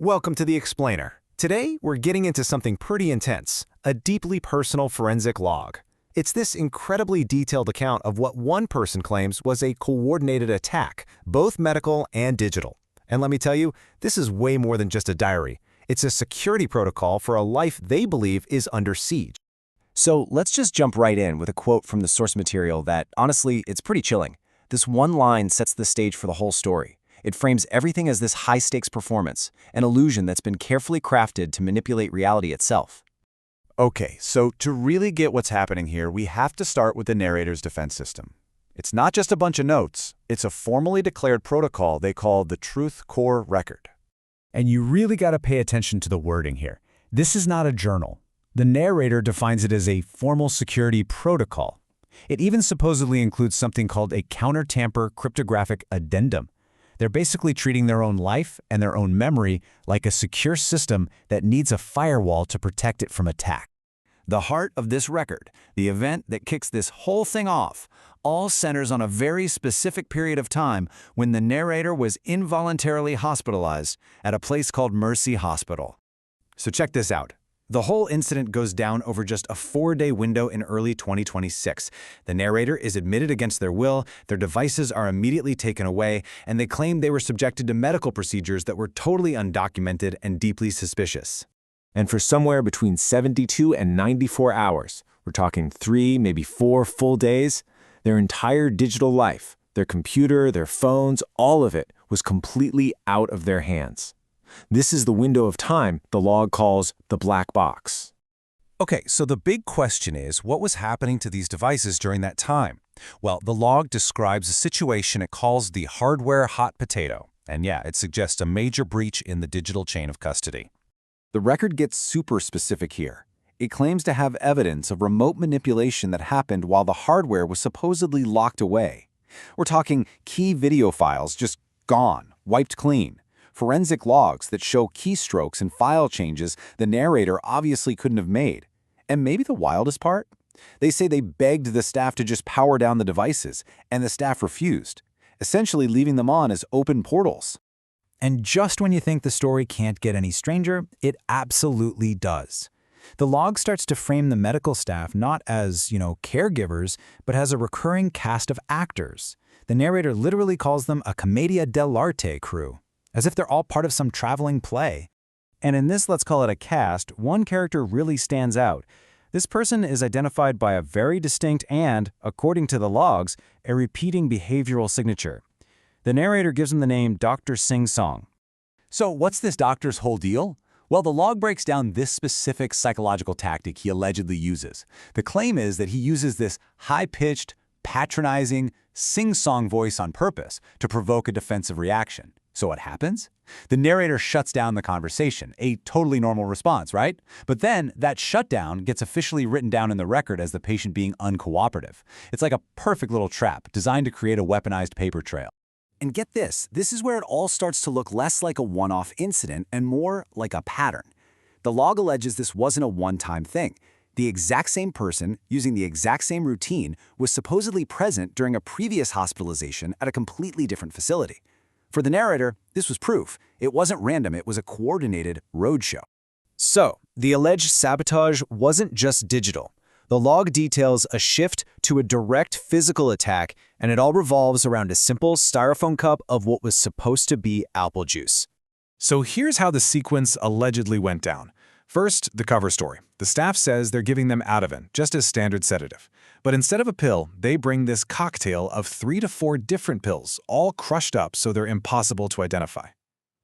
Welcome to The Explainer. Today, we're getting into something pretty intense, a deeply personal forensic log. It's this incredibly detailed account of what one person claims was a coordinated attack, both medical and digital. And let me tell you, this is way more than just a diary. It's a security protocol for a life they believe is under siege. So let's just jump right in with a quote from the source material that, honestly, it's pretty chilling. This one line sets the stage for the whole story. It frames everything as this high-stakes performance, an illusion that's been carefully crafted to manipulate reality itself. Okay, so to really get what's happening here, we have to start with the narrator's defense system. It's not just a bunch of notes, it's a formally declared protocol they call the TruthCore Record. And you really got to pay attention to the wording here. This is not a journal. The narrator defines it as a formal security protocol. It even supposedly includes something called a counter-tamper cryptographic addendum. They're basically treating their own life and their own memory like a secure system that needs a firewall to protect it from attack. The heart of this record, the event that kicks this whole thing off, all centers on a very specific period of time when the narrator was involuntarily hospitalized at a place called Mercy Hospital. So check this out. The whole incident goes down over just a 4-day window in early 2026. The narrator is admitted against their will, their devices are immediately taken away, and they claim they were subjected to medical procedures that were totally undocumented and deeply suspicious. And for somewhere between 72 and 94 hours, we're talking 3, maybe 4 full days, their entire digital life, their computer, their phones, all of it was completely out of their hands. This is the window of time the log calls the black box. Okay, so the big question is, what was happening to these devices during that time? Well, the log describes a situation it calls the hardware hot potato. And yeah, it suggests a major breach in the digital chain of custody. The record gets super specific here. It claims to have evidence of remote manipulation that happened while the hardware was supposedly locked away. We're talking key video files just gone, wiped clean. Forensic logs that show keystrokes and file changes the narrator obviously couldn't have made. And maybe the wildest part? They say they begged the staff to just power down the devices, and the staff refused, essentially leaving them on as open portals. And just when you think the story can't get any stranger, it absolutely does. The log starts to frame the medical staff not as, caregivers, but as a recurring cast of actors. The narrator literally calls them a commedia dell'arte crew, as if they're all part of some traveling play. And in this, let's call it a cast, one character really stands out. This person is identified by a very distinct and, according to the logs, a repeating behavioral signature. The narrator gives him the name Dr. Sing Song. So what's this doctor's whole deal? Well, the log breaks down this specific psychological tactic he allegedly uses. The claim is that he uses this high-pitched, patronizing, sing-song voice on purpose to provoke a defensive reaction. So what happens? The narrator shuts down the conversation, a totally normal response, right? But then that shutdown gets officially written down in the record as the patient being uncooperative. It's like a perfect little trap designed to create a weaponized paper trail. And get this is where it all starts to look less like a one-off incident and more like a pattern. The log alleges this wasn't a one-time thing. The exact same person, using the exact same routine, was supposedly present during a previous hospitalization at a completely different facility. For the narrator, this was proof. It wasn't random, it was a coordinated roadshow. So, the alleged sabotage wasn't just digital. The log details a shift to a direct physical attack, and it all revolves around a simple styrofoam cup of what was supposed to be apple juice. So here's how the sequence allegedly went down. First, the cover story. The staff says they're giving them Ativan, just as standard sedative. But instead of a pill, they bring this cocktail of 3 to 4 different pills, all crushed up so they're impossible to identify.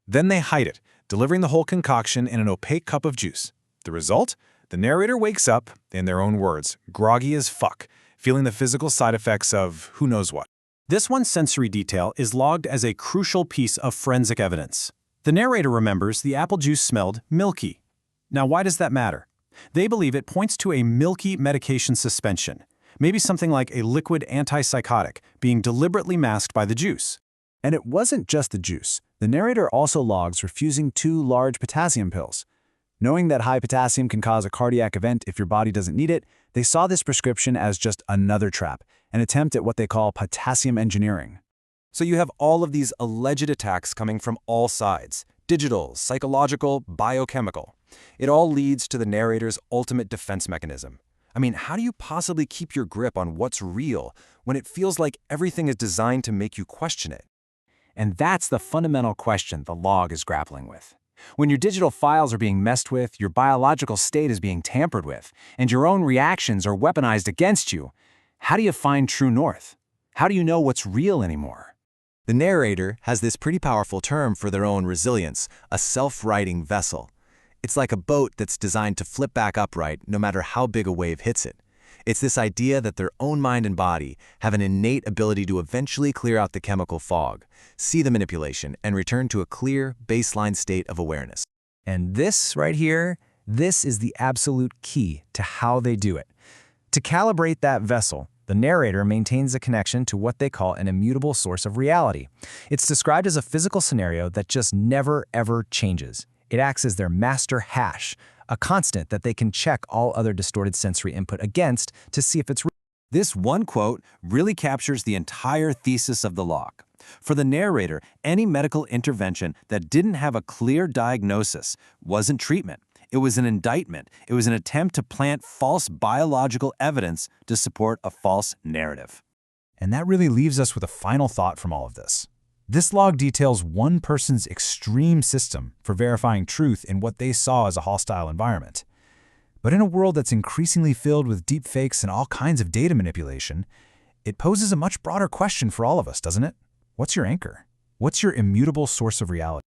Then they hide it, delivering the whole concoction in an opaque cup of juice. The result? The narrator wakes up, in their own words, groggy as fuck, feeling the physical side effects of who knows what. This one sensory detail is logged as a crucial piece of forensic evidence. The narrator remembers the apple juice smelled milky. Now, why does that matter? They believe it points to a milky medication suspension, maybe something like a liquid antipsychotic being deliberately masked by the juice. And it wasn't just the juice. The narrator also logs refusing 2 large potassium pills. Knowing that high potassium can cause a cardiac event if your body doesn't need it, they saw this prescription as just another trap, an attempt at what they call potassium engineering. So you have all of these alleged attacks coming from all sides. digital, psychological, biochemical. It all leads to the narrator's ultimate defense mechanism. I mean, how do you possibly keep your grip on what's real when it feels like everything is designed to make you question it? And that's the fundamental question the log is grappling with. When your digital files are being messed with, your biological state is being tampered with, and your own reactions are weaponized against you, how do you find true north? How do you know what's real anymore? The narrator has this pretty powerful term for their own resilience, a self-righting vessel. It's like a boat that's designed to flip back upright no matter how big a wave hits it. It's this idea that their own mind and body have an innate ability to eventually clear out the chemical fog, see the manipulation, and return to a clear, baseline state of awareness. And this right here, this is the absolute key to how they do it. To calibrate that vessel, the narrator maintains a connection to what they call an immutable source of reality. It's described as a physical scenario that just never, ever changes. It acts as their master hash, a constant that they can check all other distorted sensory input against to see if it's real. This one quote really captures the entire thesis of the log. For the narrator, any medical intervention that didn't have a clear diagnosis wasn't treatment. It was an indictment. It was an attempt to plant false biological evidence to support a false narrative. And that really leaves us with a final thought from all of this. This log details one person's extreme system for verifying truth in what they saw as a hostile environment. But in a world that's increasingly filled with deepfakes and all kinds of data manipulation, it poses a much broader question for all of us, doesn't it? What's your anchor? What's your immutable source of reality?